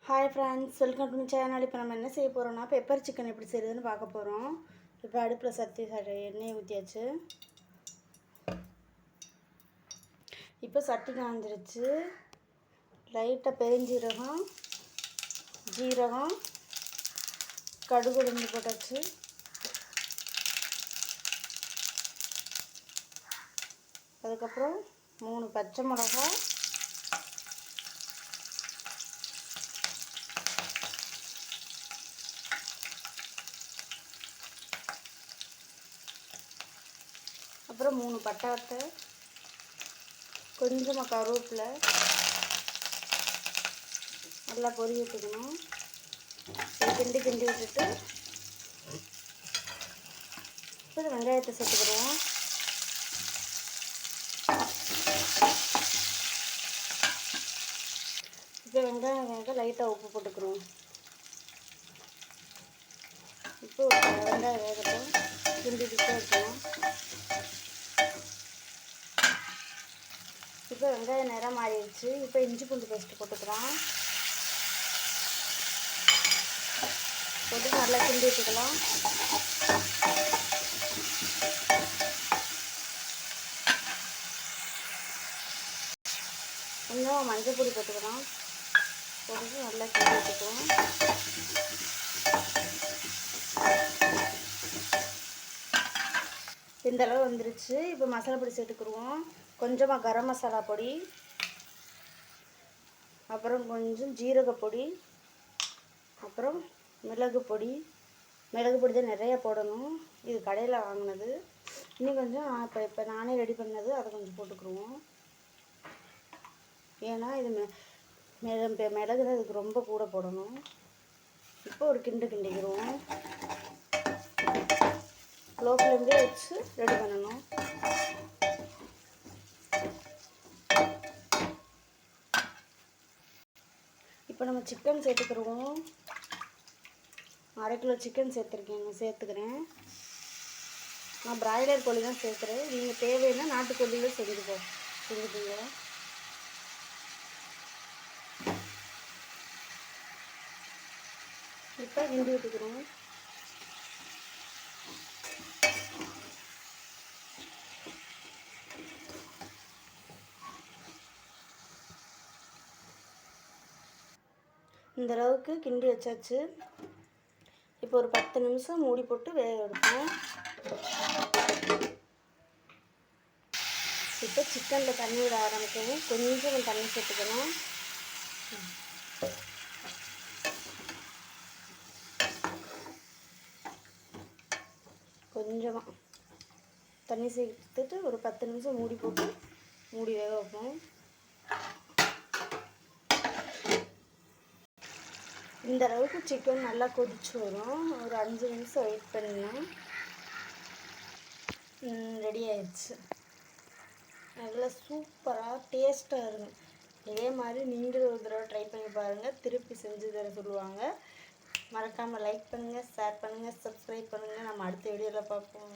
Hi friends, welcome to my channel. இப்போ நம்ம என்ன செய்ய போகிறோம்னா பெப்பர் சிக்கன் எப்படி செய்கிறதுன்னு பார்க்க போகிறோம். இப்போ அடுப்பில் எண்ணெயை ஊற்றியாச்சு. இப்போ சட்டி காஞ்சிருச்சு. லைட்டாக பெருஞ்சீரகம், ஜீரகம், கடுகு உளுந்து போட்டாச்சு. அதுக்கப்புறம் 3 பச்சை மிளகாய், அப்புறம் 3 பட்டாத்தை, கொஞ்சமாக கருவேப்பிலை நல்லா பொரிய விட்டுக்கணும். கிண்டி விட்டுட்டு இப்போ வெங்காயத்தை சேர்த்துக்கிடுவோம். இப்போ வெங்காயம் லைட்டாக உப்பு போட்டுக்கிறோம். இப்போ வெங்காயம் வேகட்டும், கிண்டிக்கிட்டே இருக்கணும். இப்போ வெங்காயம் நிறம் மாறிடுச்சு. இப்போ இஞ்சி பூண்டு பேஸ்ட்டு போட்டுக்கலாம். போட்டு நல்லா கிண்டி விட்டுக்கலாம். கொஞ்சம் மஞ்சள் பொடி போட்டுக்கலாம். போட்டு நல்லா கிண்டி விட்டுக்குவோம். இந்த அளவு வந்துருச்சு. இப்போ மசாலா பொடி சேர்த்துக்குருவோம். கொஞ்சமாக கரம் மசாலா பொடி, அப்புறம் கொஞ்சம் ஜீரக பொடி, அப்புறம் மிளகு பொடி. மிளகு பொடி தான் நிறையா போடணும், இது கடையில் வாங்கினது. இன்னும் கொஞ்சம் இப்போ நானே ரெடி பண்ணது, அதை கொஞ்சம் போட்டுக்குருவோம். ஏன்னா இது மிளகு தான் இதுக்கு ரொம்ப கூட போடணும். இப்போ ஒரு கிண்டிக்கிடுவோம். லோ ஃப்ளேம்லேயே வச்சு ரெடி பண்ணணும். இப்போ நம்ம சிக்கன் சேர்த்துக்கிடுவோம். 1/2 கிலோ சிக்கன் சேர்த்துக்கிறேன். நான் பிராய்லர் கோழி தான் சேர்க்குறேன். நீங்கள் தேவைன்னா நாட்டுக்கோழியில் செஞ்சுக்கோங்க. இப்போ கிண்டி விட்டுக்கிறோம். இந்த அளவுக்கு கிண்டி வச்சாச்சு. இப்போ ஒரு 10 நிமிஷம் மூடி போட்டு வேக எடுப்போம். இப்போ சிக்கனில் தண்ணி விட ஆரம்பிக்கணும். கொஞ்சம் தண்ணி சேர்த்துக்கணும். கொஞ்சமாக தண்ணி சேர்த்துட்டு ஒரு 10 நிமிஷம் மூடி போட்டு வேக வைப்போம். இந்த அளவுக்கு சிக்கன் நல்லா கொதிச்சு வரும். ஒரு 5 நிமிஷம் வெயிட் பண்ணணும். ரெடி ஆயிடுச்சு. நல்லா சூப்பராக டேஸ்ட்டாக இருக்கும். இதே மாதிரி நீங்களும் ஒரு தடவை ட்ரை பண்ணி பாருங்கள். திருப்பி செஞ்சு தர சொல்லுவாங்க. மறக்காமல் லைக் பண்ணுங்கள், ஷேர் பண்ணுங்கள், சப்ஸ்கிரைப் பண்ணுங்கள். நம்ம அடுத்த வீடியோவில் பார்ப்போம்.